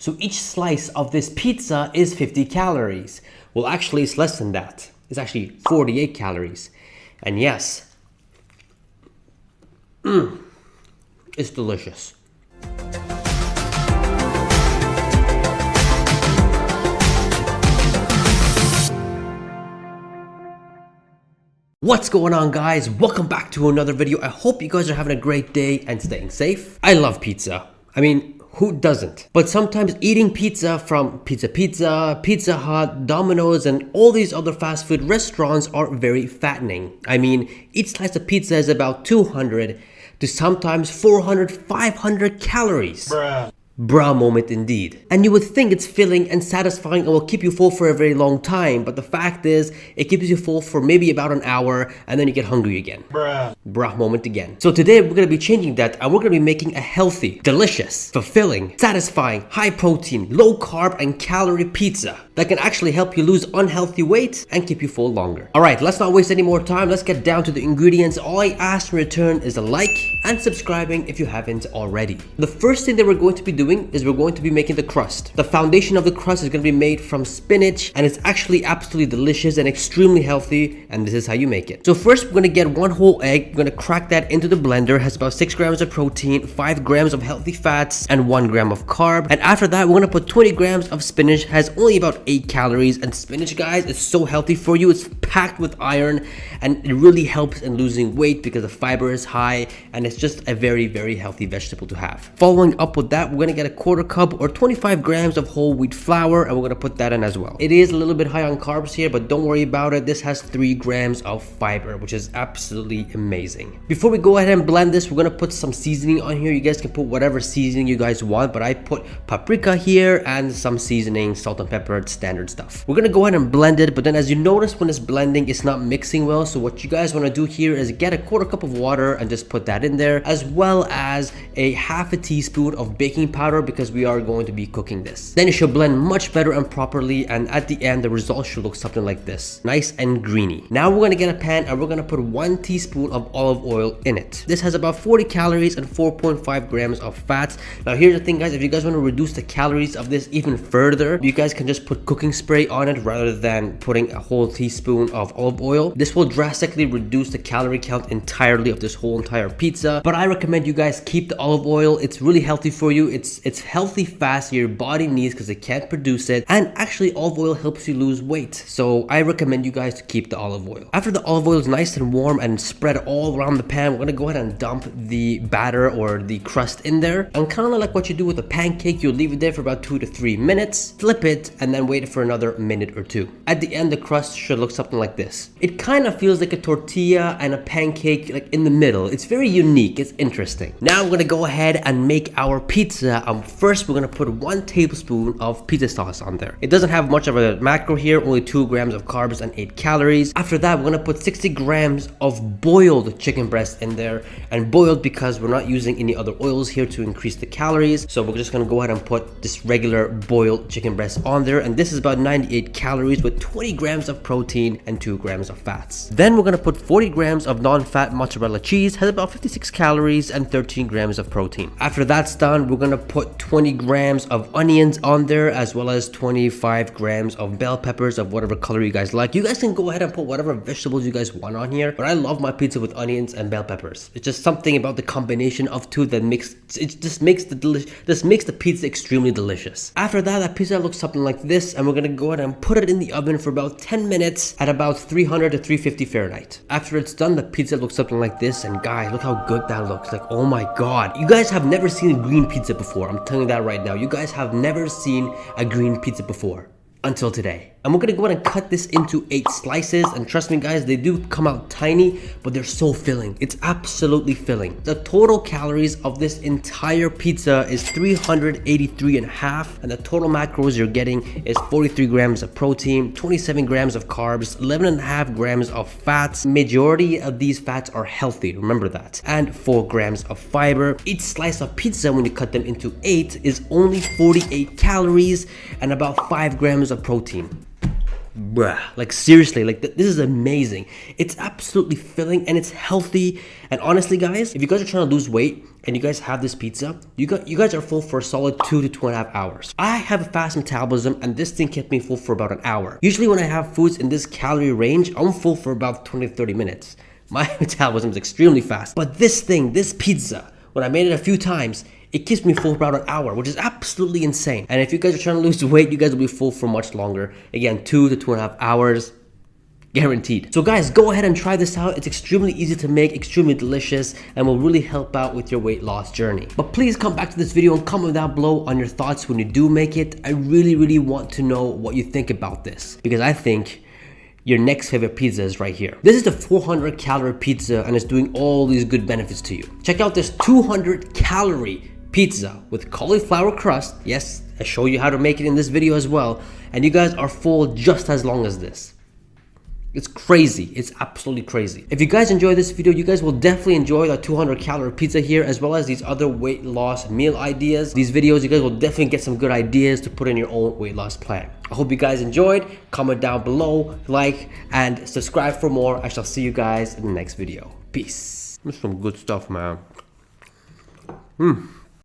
So each slice of this pizza is 50 calories. Well, actually, it's less than that. It's actually 48 calories. And yes, it's delicious. What's going on, guys? Welcome back to another video. I hope you guys are having a great day and staying safe. I love pizza. I mean, who doesn't? But sometimes eating pizza from Pizza Hut, Domino's, and all these other fast food restaurants are very fattening. I mean, each slice of pizza is about 200 to sometimes 400, 500 calories. Bruh moment indeed. And you would think it's filling and satisfying and will keep you full for a very long time, but the fact is, it keeps you full for maybe about an hour and then you get hungry again. Bruh moment again. So today we're gonna be changing that and we're gonna be making a healthy, delicious, fulfilling, satisfying, high protein, low carb and calorie pizza that can actually help you lose unhealthy weight and keep you full longer. Alright, let's not waste any more time. Let's get down to the ingredients. All I ask in return is a like and subscribing if you haven't already. The first thing that we're going to be doing is we're going to be making the crust. The foundation of the crust is going to be made from spinach and it's actually absolutely delicious and extremely healthy, and this is how you make it. So first we're going to get one whole egg. We're going to crack that into the blender. It has about 6 grams of protein, 5 grams of healthy fats, and 1 gram of carb. And after that we're going to put 20 grams of spinach. It has only about 8 calories, and spinach, guys, is so healthy for you. It's packed with iron and it really helps in losing weight because the fiber is high and it's just a very, very healthy vegetable to have. Following up with that, we're going to get a quarter cup or 25 grams of whole wheat flour and we're going to put that in as well. It is a little bit high on carbs here, but don't worry about it. This has 3 grams of fiber, which is absolutely amazing. Before we go ahead and blend this, we're going to put some seasoning on here. You guys can put whatever seasoning you guys want, but I put paprika here and some seasoning, salt and pepper, standard stuff. We're going to go ahead and blend it, but then as you notice when it's blending, it's not mixing well. So what you guys want to do here is get a quarter cup of water and just put that in there, as well as a half a teaspoon of baking powder because we are going to be cooking this. Then it should blend much better and properly, and at the end the result should look something like this, nice and greeny. Now we're going to get a pan and we're going to put 1 teaspoon of olive oil in it. This has about 40 calories and 4.5 grams of fats. Now here's the thing, guys, if you guys want to reduce the calories of this even further, you guys can just put cooking spray on it rather than putting a whole teaspoon of olive oil. This will drastically reduce the calorie count entirely of this whole entire pizza, but I recommend you guys keep the olive oil. It's really healthy for you. It's healthy fats your body needs because it can't produce it, and actually olive oil helps you lose weight, so I recommend you guys to keep the olive oil. After the olive oil is nice and warm and spread all around the pan, we're going to go ahead and dump the batter or the crust in there, and kind of like what you do with a pancake, you'll leave it there for about 2 to 3 minutes, flip it, and then wait for another minute or 2. At the end, the crust should look something like this. It kind of feels like a tortilla and a pancake, like in the middle. It's very unique. It's interesting. Now we're going to go ahead and make our pizza. First we're going to put 1 tablespoon of pizza sauce on there. It doesn't have much of a macro here, only 2 grams of carbs and 8 calories. After that, we're going to put 60 grams of boiled chicken breast in there, and boiled because we're not using any other oils here to increase the calories. So we're just going to go ahead and put this regular boiled chicken breast on there, and this is about 98 calories with 20 grams of protein and 2 grams of fats. Then we're going to put 40 grams of non-fat mozzarella cheese, has about 56 calories and 13 grams of protein. After that's done, we're going to put 20 grams of onions on there, as well as 25 grams of bell peppers of whatever color you guys like. You guys can go ahead and put whatever vegetables you guys want on here, but I love my pizza with onions and bell peppers. It's just something about the combination of two that just makes the pizza extremely delicious. After that, that pizza looks something like this, and we're gonna go ahead and put it in the oven for about 10 minutes at about 300 to 350 Fahrenheit. After it's done, the pizza looks something like this, and guys, look how good that looks. Like, oh my god, you guys have never seen a green pizza before. I'm telling you that right now. You guys have never seen a green pizza before until today. And we're gonna go ahead and cut this into 8 slices, and trust me guys, they do come out tiny, but they're so filling. It's absolutely filling. The total calories of this entire pizza is 383.5, and the total macros you're getting is 43 grams of protein, 27 grams of carbs, 11.5 grams of fats. Majority of these fats are healthy, remember that, and 4 grams of fiber. Each slice of pizza, when you cut them into 8, is only 48 calories and about 5 grams of protein. bruh, like seriously, like this is amazing. It's absolutely filling and it's healthy. And honestly, guys, if you guys are trying to lose weight and you guys have this pizza, you guys are full for a solid 2 to 2.5 hours. I have a fast metabolism and this thing kept me full for about an hour. Usually when I have foods in this calorie range, I'm full for about 20 to 30 minutes. My metabolism is extremely fast. But this thing, this pizza, when I made it a few times, it keeps me full for about an hour, which is absolutely insane. And if you guys are trying to lose weight, you guys will be full for much longer. Again, 2 to 2.5 hours, guaranteed. So guys, go ahead and try this out. It's extremely easy to make, extremely delicious, and will really help out with your weight loss journey. But please come back to this video and comment down below on your thoughts when you do make it. I really want to know what you think about this, because I think your next favorite pizza is right here. This is the 400 calorie pizza and it's doing all these good benefits to you. Check out this 200 calorie pizza with cauliflower crust. Yes, I show you how to make it in this video as well. And you guys are full just as long as this. It's crazy. It's absolutely crazy. If you guys enjoy this video, you guys will definitely enjoy the 200 calorie pizza here, as well as these other weight loss meal ideas. These videos, you guys will definitely get some good ideas to put in your own weight loss plan. I hope you guys enjoyed. Comment down below, like, and subscribe for more. I shall see you guys in the next video. Peace. This is some good stuff, man.